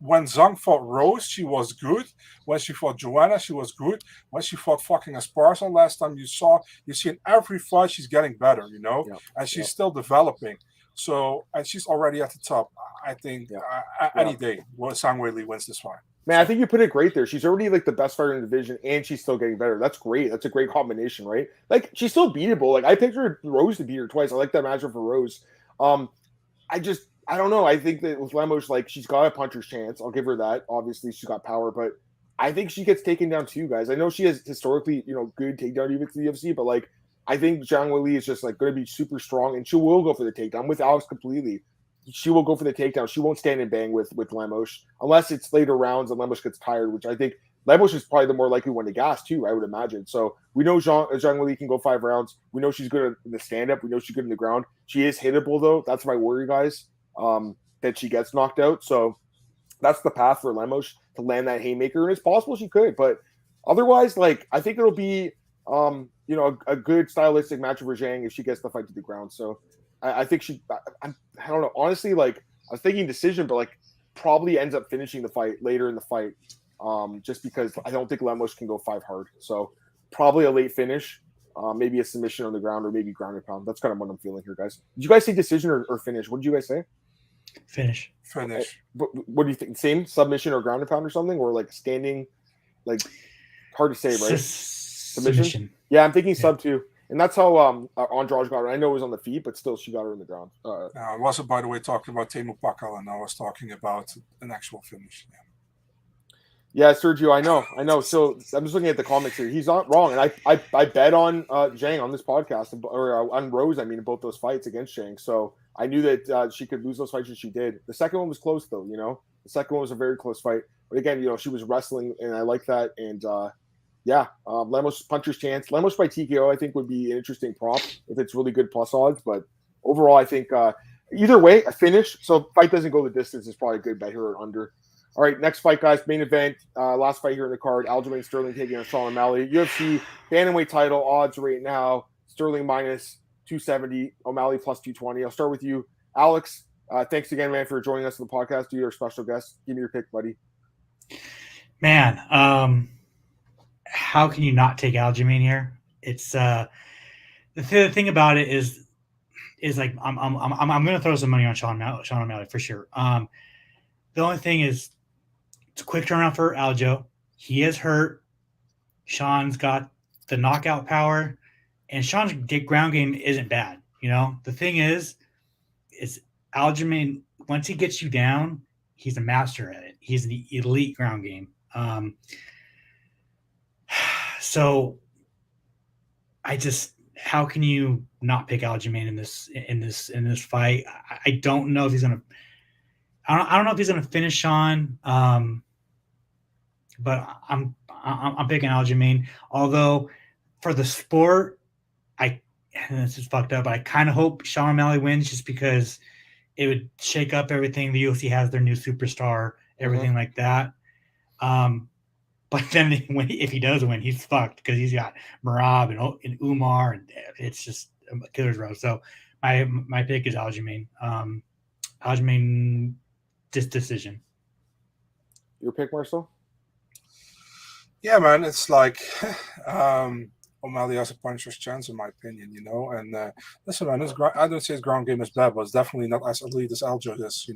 Speaker 3: When Zhang fought Rose, she was good. When she fought Joanna, she was good. When she fought fucking Esparza last time, you see in every fight she's getting better, and she's still developing. So, and she's already at the top. I think any day, Zhang Weili wins this fight.
Speaker 1: Man, I think you put it great there. She's already like the best fighter in the division, and she's still getting better. That's great. That's a great combination, right? Like, she's still beatable. Like, I picked Rose to beat her twice. I like that matchup for Rose. I don't know. I think that with Lemos, like, she's got a puncher's chance. I'll give her that. Obviously, she's got power, but I think she gets taken down too, guys. I know she has historically, good takedown even to the UFC, but like, I think Zhang Weili is just like going to be super strong, and she will go for the takedown with Alex completely. She will go for the takedown. She won't stand and bang with Lemos unless it's later rounds and Lemos gets tired, which I think Lemos is probably the more likely one to gas too, I would imagine. So we know Zhang Weili can go 5 rounds. We know she's good in the stand-up. We know she's good in the ground. She is hittable though. That's my worry, guys. That she gets knocked out. So that's the path for Lemos to land that haymaker. And it's possible she could, but otherwise, like, I think it'll be, a good stylistic match for Zhang if she gets the fight to the ground. So I think I don't know. Honestly, like, I was thinking decision, but like probably ends up finishing the fight later in the fight. Just because I don't think Lemos can go 5 hard. So probably a late finish, maybe a submission on the ground or maybe ground and pound. That's kind of what I'm feeling here, guys. Did you guys say decision or finish? What did you guys say?
Speaker 2: Finish.
Speaker 1: What do you think? Same submission or ground and pound or something, or like standing? Like, hard to say, right? Submission. Yeah, I'm thinking sub too, and that's how Andrade got her. I know it was on the feet, but still, she got her in the ground.
Speaker 3: I wasn't, by the way, talking about Teemu Packalén, and I was talking about an actual finish.
Speaker 1: Yeah, Sergio, I know. So I'm just looking at the comments here. He's not wrong, and I bet on Zhang on this podcast, or on Rose. I mean, in both those fights against Zhang. So I knew that she could lose those fights, and she did. The second one was close, though. The second one was a very close fight. But again, she was wrestling, and I like that. And Lemos puncher's chance. Lemos by TKO, I think, would be an interesting prop if it's really good plus odds. But overall, I think either way, a finish. So fight doesn't go the distance is probably a good bet here or under. All right, next fight, guys. Main event. Last fight here in the card. Aljamain Sterling taking on Sean O'Malley. UFC bantamweight title odds right now. Sterling minus 270. O'Malley plus 220. I'll start with you, Alex. Thanks again, man, for joining us on the podcast. You're our special guest. Give me your pick, buddy.
Speaker 2: Man, how can you not take Aljamain here? It's the thing about it is like I'm going to throw some money on Sean O'Malley for sure. The only thing is it's a quick turnaround for Aljo. He is hurt. Sean's got the knockout power, and Sean's ground game isn't bad. The thing is Aljamain, once he gets you down, he's a master at it. He's the elite ground game. So how can you not pick Aljamain in this fight? I don't know if he's gonna. I don't know if he's gonna finish Sean. But I'm picking Aljamain. Although for the sport, this is fucked up. But I kind of hope Sean O'Malley wins just because it would shake up everything. The UFC has their new superstar, everything like that. But then if he does win, he's fucked because he's got Merab and Umar, and it's just a killer's row. So my pick is Aljamain. Aljamain decision.
Speaker 1: Your pick, Marcel?
Speaker 3: Yeah, man. It's like O'Malley has a puncher's chance, in my opinion, And listen, man, I don't say his ground game is bad, but it's definitely not as elite as Aljo is,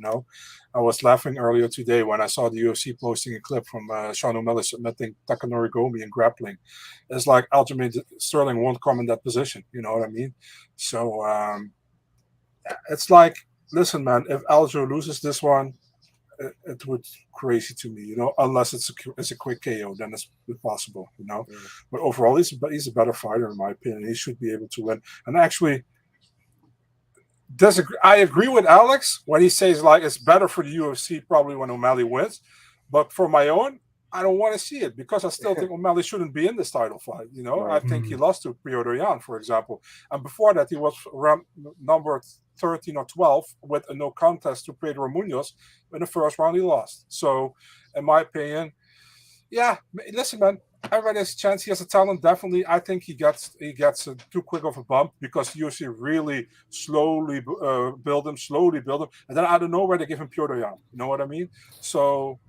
Speaker 3: I was laughing earlier today when I saw the UFC posting a clip from Sean O'Malley submitting Takanori Gomi in grappling. It's like Aljamain Sterling won't come in that position, you know what I mean? So it's like, listen, man, if Aljo loses this one, it would crazy to me, unless it's a quick KO, then it's possible, But overall, he's a better fighter in my opinion. He should be able to win. And actually, I agree with Alex when he says like it's better for the UFC probably when O'Malley wins, but for my own, I don't want to see it because I still think O'Malley shouldn't be in this title fight. I think he lost to Piotr Jan, for example, and before that he was around number 13 or 12 with a no contest to Pedro Munoz. In the first round, he lost. So, in my opinion, yeah, listen, man, everybody has a chance. He has a talent, definitely. I think he gets too quick of a bump because UFC really slowly build him, and then out of nowhere they give him Piotr Jan. You know what I mean? So.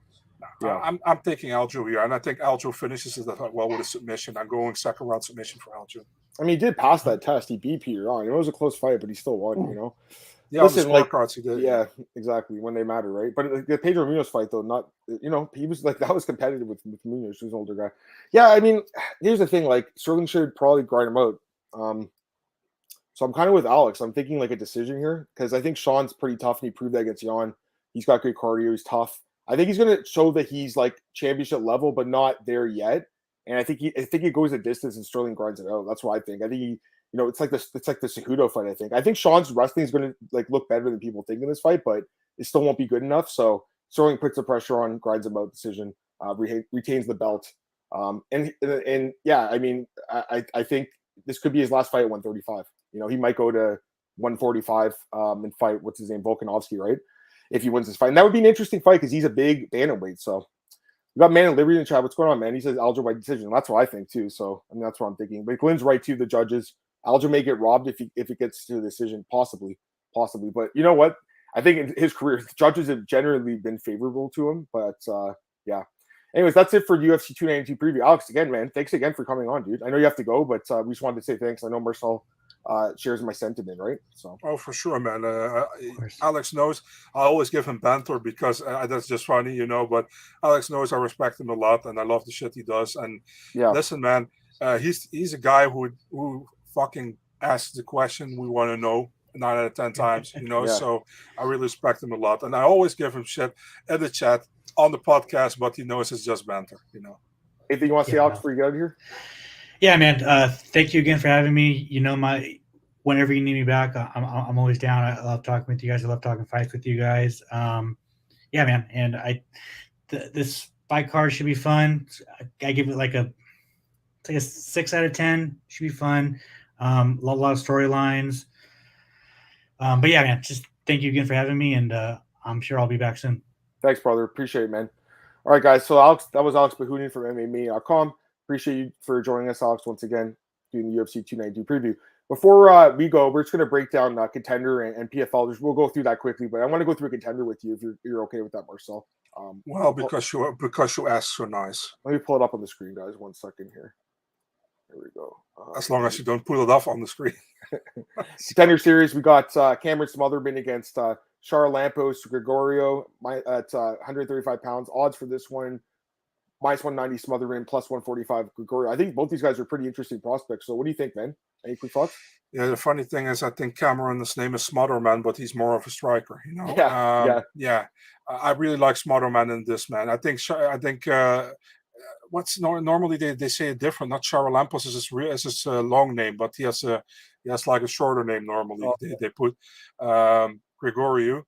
Speaker 3: Yeah. I'm taking Aljo here, and I think Aljo finishes it well with a submission. I'm going second round submission for Aljo.
Speaker 1: I mean, he did pass that test. He beat Peter on. It was a close fight, but he still won.
Speaker 3: Yeah, listen, on the scorecards he did.
Speaker 1: Yeah, exactly when they matter, right? But the Pedro Munoz fight, though, not he was like that was competitive with Munoz, who's an older guy. Yeah, I mean, here's the thing: like Sterling should probably grind him out. So I'm kind of with Alex. I'm thinking like a decision here because I think Sean's pretty tough, and he proved that against Jan. He's got good cardio. He's tough. I think he's going to show that he's like championship level, but not there yet. And I think he goes the distance and Sterling grinds it out. That's what I think. I think he, it's like the Cejudo fight. I think Sean's wrestling is going to like look better than people think in this fight, but it still won't be good enough. So Sterling puts the pressure on, grinds him out, decision, retains the belt. And yeah, I mean, I think this could be his last fight at 135. He might go to 145 and fight what's his name, Volkanovski, right? If he wins this fight. And that would be an interesting fight because he's a big bantamweight. So we got Man and Liberty in the chat. What's going on, man? He says Aljo by decision. That's what I think too. So I mean that's what I'm thinking. But Glenn's right too. The judges. Aljo may get robbed if it gets to the decision, possibly. But you know what? I think in his career, the judges have generally been favorable to him. But yeah. Anyways, that's it for UFC 292 preview. Alex, again, man, thanks again for coming on, dude. I know you have to go, but we just wanted to say thanks. I know Marcel shares my sentiment, right? So,
Speaker 3: for sure, man. Alex knows I always give him banter because that's just funny, But Alex knows I respect him a lot, and I love the shit he does. And listen, man, he's a guy who fucking asks the question we want to know 9 out of 10 times, So I really respect him a lot, and I always give him shit in the chat on the podcast, but he knows it's just banter,
Speaker 1: Anything you want to say, Alex, before you get out of here?
Speaker 2: Yeah, man. Thank you again for having me. whenever you need me back, I'm always down. I love talking with you guys. I love talking fights with you guys. Yeah, man. And this fight card should be fun. I give it like a 6 out of 10. Should be fun. A lot of storylines. But yeah, man. Just thank you again for having me, and I'm sure I'll be back soon.
Speaker 1: Thanks, brother. Appreciate it, man. All right, guys. So Alex, that was Alex Bahounian from MMA.com. Appreciate you for joining us, Alex, once again, doing the UFC 292 preview. Before we go, we're just going to break down Contender and PFL. We'll go through that quickly, but I want to go through Contender with you if you're okay with that, Marcel.
Speaker 3: Well, because you asked so nice.
Speaker 1: Let me pull it up on the screen, guys. 1 second here. There we go.
Speaker 3: As long as you don't pull it off on the screen.
Speaker 1: Contender series, we got Cameron Smotherman against Char Lampos Gregorio at 135 pounds. Odds for this one, minus 190 Smotherman, plus 145 Gregorio. I think both these guys are pretty interesting prospects. So what do you think, man? Any quick thoughts?
Speaker 3: Yeah, the funny thing is, I think Cameron's name is Smotherman, but he's more of a striker. You know.
Speaker 1: Yeah.
Speaker 3: I really like Smotherman in this, man. I think normally they say it different. Not Charalampos is his long name, but he has like a shorter name normally. They put Gregorio.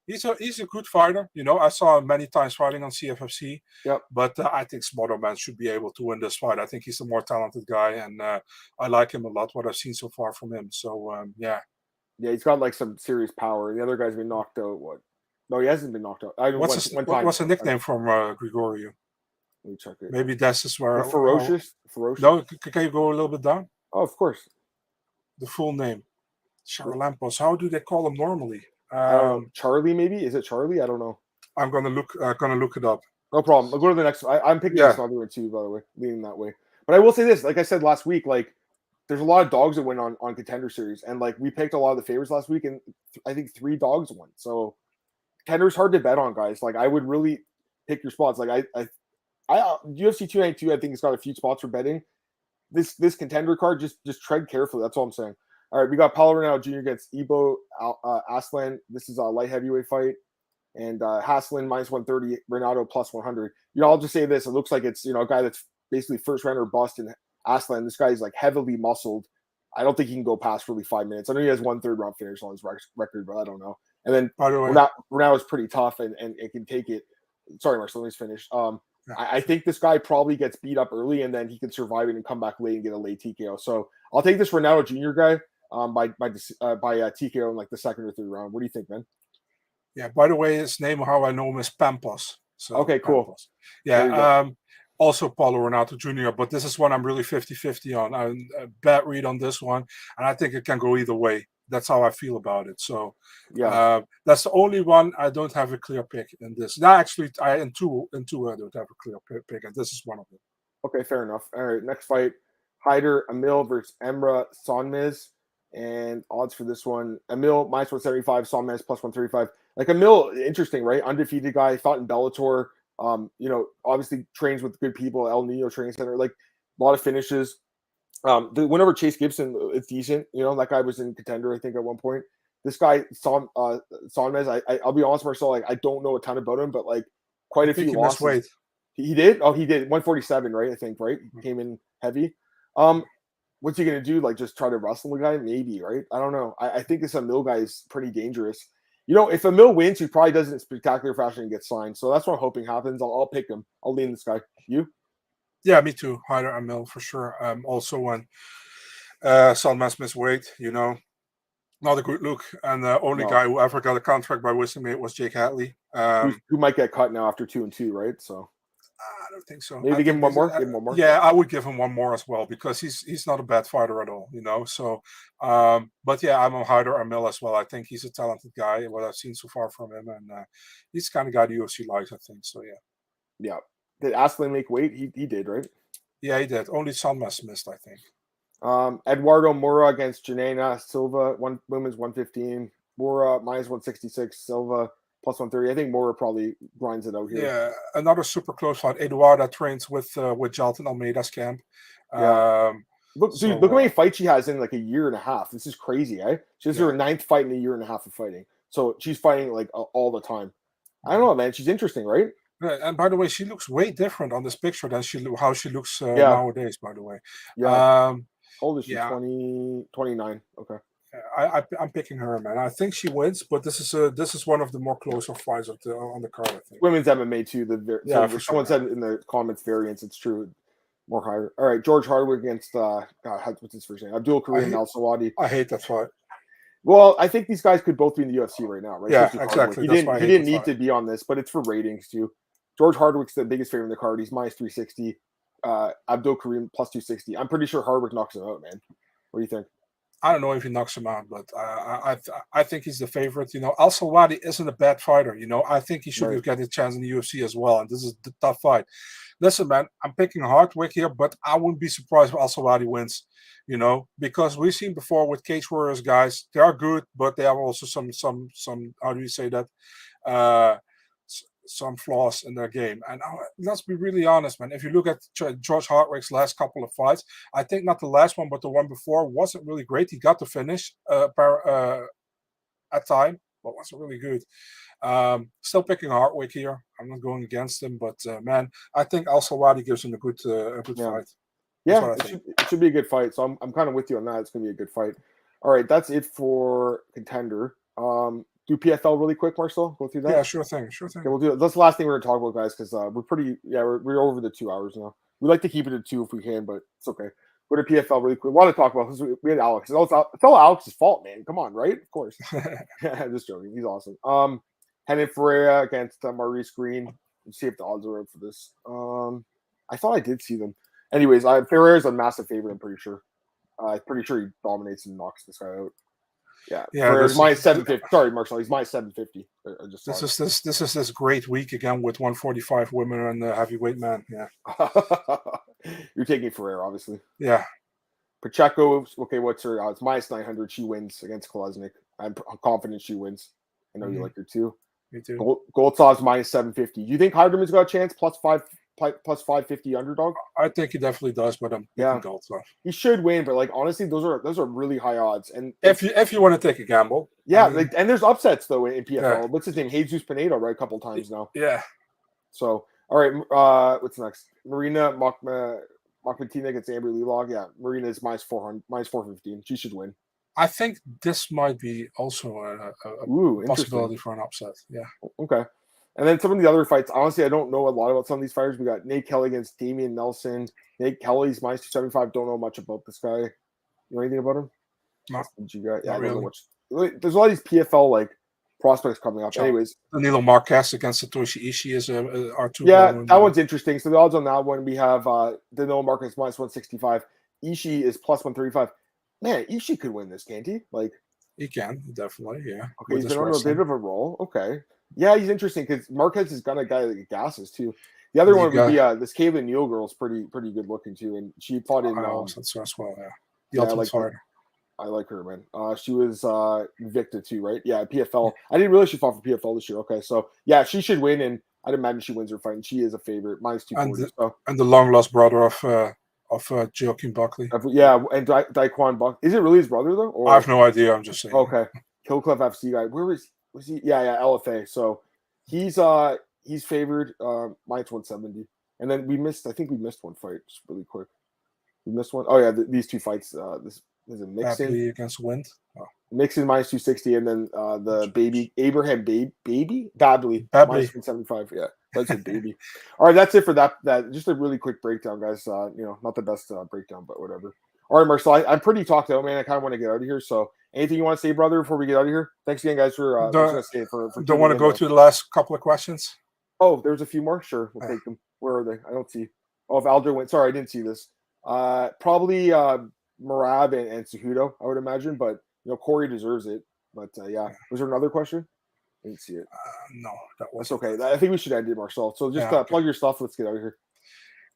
Speaker 3: He's a good fighter. You know, I saw him many times fighting on CFFC.
Speaker 1: Yep.
Speaker 3: But I think Smotherman should be able to win this fight. I think he's a more talented guy, and I like him a lot. What I've seen so far from him. So yeah.
Speaker 1: Yeah, he's got like some serious power. The other guy's been knocked out. What? No, he hasn't been knocked out.
Speaker 3: What's the nickname from Gregorio?
Speaker 1: Let me check it.
Speaker 3: Maybe that's just where
Speaker 1: Ferocious.
Speaker 3: No, can you go a little bit down?
Speaker 1: Oh, of course.
Speaker 3: The full name, Charalampos. How do they call him normally?
Speaker 1: Charlie, maybe? Is it Charlie? I don't know.
Speaker 3: I'm gonna look it up.
Speaker 1: No problem. I'll go to the next. I'm picking this other one too, by the way, leaning that way. But I will say this, like I said last week, like there's a lot of dogs that win on Contender Series, and like we picked a lot of the favorites last week, and I think 3 dogs won. So Contender's hard to bet on, guys. Like I would really pick your spots. Like I UFC 292, I think it's got a few spots for betting. This Contender card, just tread carefully. That's all I'm saying. All right, we got Paulo Ronaldo Jr. against Ibo Aslan. This is a light heavyweight fight. And Haslan minus 130, Ronaldo plus 100. You know, I'll just say this. It looks like it's, a guy that's basically first rounder bust in Aslan. This guy's like heavily muscled. I don't think he can go past really 5 minutes. I know he has 1/3 round finish on his record, but I don't know. And then Ronaldo's pretty tough and can take it. Sorry, Marcel, let me finish. I think this guy probably gets beat up early and then he can survive it and come back late and get a late TKO. So I'll take this Ronaldo Jr. guy by TKO in like the 2nd or 3rd round. What do you think, man?
Speaker 3: Yeah, by the way, his name, how I know him, is Pampas. So,
Speaker 1: okay, cool.
Speaker 3: Pampas. Yeah, also Paulo Ronaldo Jr., but this is one I'm really 50-50 on. A bad read on this one, and I think it can go either way. That's how I feel about it. So, that's the only one I don't have a clear pick in this. Now, actually, in two I don't have a clear pick, and this is one of them.
Speaker 1: Okay, fair enough. All right, next fight, Haider Emil versus Emra Sonmez. And odds for this one, Emil minus 175, Sonmez plus 135. Like Emil, interesting, right? Undefeated guy, fought in Bellator. Obviously trains with good people, El Nino Training Center. Like a lot of finishes. The win over Chase Gibson, it's decent. That guy was in Contender, I think, at one point. This guy, Sonmez, I'll be honest, Marcel, like I don't know a ton about him, but like quite a few losses.
Speaker 3: Weight.
Speaker 1: He did? Oh, he did. 147, right? I think, right? He came in heavy. What's he going to do? Like just try to wrestle the guy? Maybe, right? I don't know. I think this Emil guy is pretty dangerous. If Emil wins, he probably does it in spectacular fashion and gets signed. So that's what I'm hoping happens. I'll pick him. I'll lean this guy. You?
Speaker 3: Yeah, me too. Haider Emil for sure. Also when Sonmez missed weight, not a good look. And the only guy who ever got a contract by Wisdomate was Jake Hadley.
Speaker 1: Who might get cut now after 2-2, right? So
Speaker 3: I don't think so.
Speaker 1: Maybe give him one more. Give him one more.
Speaker 3: Yeah, I would give him one more as well because he's not a bad fighter at all, So, but yeah, I'm on Haider Emil as well. I think he's a talented guy. What I've seen so far from him, and he's the kind of guy the UFC likes. I think so. Yeah.
Speaker 1: Yeah. Did Aslan make weight? He did, right?
Speaker 3: Yeah, he did. Only Sonmez missed, I think.
Speaker 1: Eduardo Moura against Janena Silva, women's 115. Moura minus 166. Silva plus 130. I think Moura probably grinds it out here.
Speaker 3: Yeah, another super close fight. Eduardo trains with Jalton Almeida's camp.
Speaker 1: Look how many fights she has in like a year and a half. This is crazy, eh? She has her 9th fight in a year and a half of fighting. So she's fighting like all the time. I don't know, man. She's interesting, right?
Speaker 3: And by the way, she looks way different on this picture than how she looks nowadays. By the way,
Speaker 1: How old is she?
Speaker 3: Yeah.
Speaker 1: 29. Okay.
Speaker 3: I'm picking her, man. I think she wins, but this is one of the more closer fights on the card, I think.
Speaker 1: Women's MMA too.
Speaker 3: Yeah,
Speaker 1: so
Speaker 3: for
Speaker 1: someone
Speaker 3: sure.
Speaker 1: said in the comments variance. It's true. More higher. All right, George Hardwick against what's his first name? Abdul Karim Al Sawadi.
Speaker 3: I hate that fight.
Speaker 1: Well, I think these guys could both be in the UFC right now, right?
Speaker 3: Yeah,
Speaker 1: Especially
Speaker 3: exactly.
Speaker 1: Hardwick. He didn't need to be on this, but it's for ratings too. George Hardwick's the biggest favorite in the card. He's minus 360. Abdul Karim plus 260. I'm pretty sure Hardwick knocks him out, man. What do you think?
Speaker 3: I don't know if he knocks him out, but I think he's the favorite. Al Sawadi isn't a bad fighter. I think he should get a chance in the UFC as well. And this is the tough fight. Listen, man, I'm picking Hardwick here, but I wouldn't be surprised if Al Sawadi wins. Because we've seen before with Cage Warriors guys, they are good, but they have also some how do you say that? Some flaws in their game. And let's be really honest, man. If you look at George Hardwick's last couple of fights, I think not the last one, but the one before wasn't really great. He got the finish at time, but wasn't really good. Still picking Hardwick here. I'm not going against him, but man, I think Al Sawadi gives him a good fight.
Speaker 1: Yeah, it should be a good fight. So I'm kind of with you on that. It's going to be a good fight. All right, that's it for Contender. Do PFL really quick, Marcel? Go through that?
Speaker 3: Yeah, sure thing.
Speaker 1: Okay, we'll do it. That's the last thing we're going to talk about, guys, because we're over the 2 hours now. We like to keep it at 2 if we can, but it's okay. Go to PFL really quick. A lot to talk about because we had Alex. It's all Alex's fault, man. Come on, right? Of course. Just joking. He's awesome. Renan Ferreira against Maurice Green. Let's see if the odds are up for this. I thought I did see them. Anyways, Ferreira's a massive favorite, I'm pretty sure. I'm pretty sure he dominates and knocks this guy out. Yeah. Ferreira's minus 750. Sorry, Marshall. He's minus 750.
Speaker 3: This is this great week again with 145 women and the heavyweight man. Yeah.
Speaker 1: You're taking Ferreira, obviously.
Speaker 3: Yeah.
Speaker 1: Pacheco. Okay, what's her odds? Minus 900. She wins against Kolesnik. I'm confident she wins. I know you like her too.
Speaker 3: Me too.
Speaker 1: Goltsov's minus 750. Do you think Heiderman's got a chance? Plus 550 underdog?
Speaker 3: I think he definitely does, but I'm picking Goltsov.
Speaker 1: He should win, but honestly, those are really high odds. And
Speaker 3: if you want to take a gamble,
Speaker 1: and there's upsets though in PFL. Yeah. What's his name? Jesus Pinedo, right? A couple times now.
Speaker 3: Yeah.
Speaker 1: So all right, what's next? Marina Mokhmatina against Amber Lelog. Yeah, Marina is minus 415. She should win.
Speaker 3: I think this might be also a possibility for an upset. Yeah.
Speaker 1: Okay. And then some of the other fights, honestly, I don't know a lot about some of these fighters. We got Nate Kelly against Damian Nelson. Nate Kelly's minus 275. Don't know much about this guy. You know anything about him?
Speaker 3: No.
Speaker 1: Yeah, I don't know much. There's a lot of these PFL prospects coming up. Anyways,
Speaker 3: Danilo Marquez against Satoshi Ishii is our two.
Speaker 1: Yeah, that one's interesting. So the odds on that one, we have Danilo Marquez minus 165. Ishii is plus 135. Man, Ishii could win this, can't he?
Speaker 3: He can, definitely, yeah.
Speaker 1: Okay, he's been on a bit of a roll. Okay. Yeah, he's interesting because Marquez has got a guy that gasses too. The other one would be this Kaylin Neal girl's pretty good looking too, and she fought in.
Speaker 3: That's well, yeah. The Ultimate Fighter.
Speaker 1: I like her, man. She was Invicta too, right? Yeah, PFL. I didn't realize she fought for PFL this year. Okay, so yeah, she should win, and I'd imagine she wins her fight. And she is a favorite, minus 240.
Speaker 3: And the long lost brother of Joaquin Buckley.
Speaker 1: Yeah, and Daquan Buck. Is it really his brother though? Or?
Speaker 3: I have no idea. I'm just saying.
Speaker 1: Okay, Killcliff FC guy. Where was he? Yeah, LFA. So he's favored minus 170. And then I think we missed one fight just really quick. We missed one. Oh yeah, these two fights. This is a Mixon
Speaker 3: Babley against Wind.
Speaker 1: Oh. Mixon minus 260, and then the baby Abraham Babley minus 175. Yeah, that's a baby. All right, that's it for that. Just a really quick breakdown, guys. Not the best breakdown, but whatever. All right, Marcel, I'm pretty talked out, man. I kind of want to get out of here. So, anything you want to say, brother, before we get out of here? Thanks again, guys, for
Speaker 3: don't want to go to the last couple of questions.
Speaker 1: Oh, there's a few more. Sure, we'll take them. Where are they? I don't see. Oh, if Aldo went. Sorry, I didn't see this. Probably Marab and Cejudo, I would imagine, but Corey deserves it. But yeah, was there another question? I didn't see it.
Speaker 3: No,
Speaker 1: that's okay. I think we should end it, Marcel. So just plug your stuff. Let's get out of here.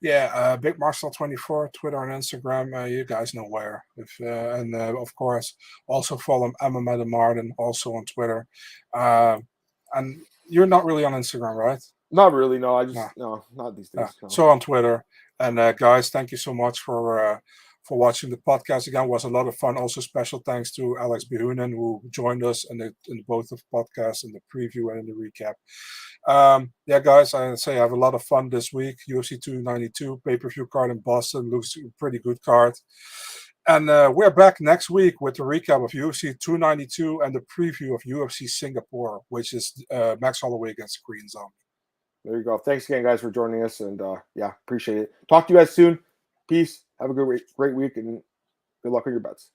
Speaker 3: Yeah, Big Marcel24, Twitter and Instagram. You guys know where. And of course, also follow Emma Martin also on Twitter. And you're not really on Instagram, right?
Speaker 1: Not really. No, no, not these days. No.
Speaker 3: So on Twitter. And guys, thank you so much for watching the podcast. Again, it was a lot of fun. Also, special thanks to Alex Behunen, who joined us in both of the podcasts, in the preview and in the recap. Yeah, guys, I have a lot of fun this week. UFC 292 pay-per-view card in Boston looks a pretty good card. And we're back next week with the recap of UFC 292 and the preview of UFC Singapore, which is Max Holloway against Korean Zombie.
Speaker 1: There you go. Thanks again, guys, for joining us. And yeah, appreciate it. Talk to you guys soon. Peace. Have a great week and good luck with your bets.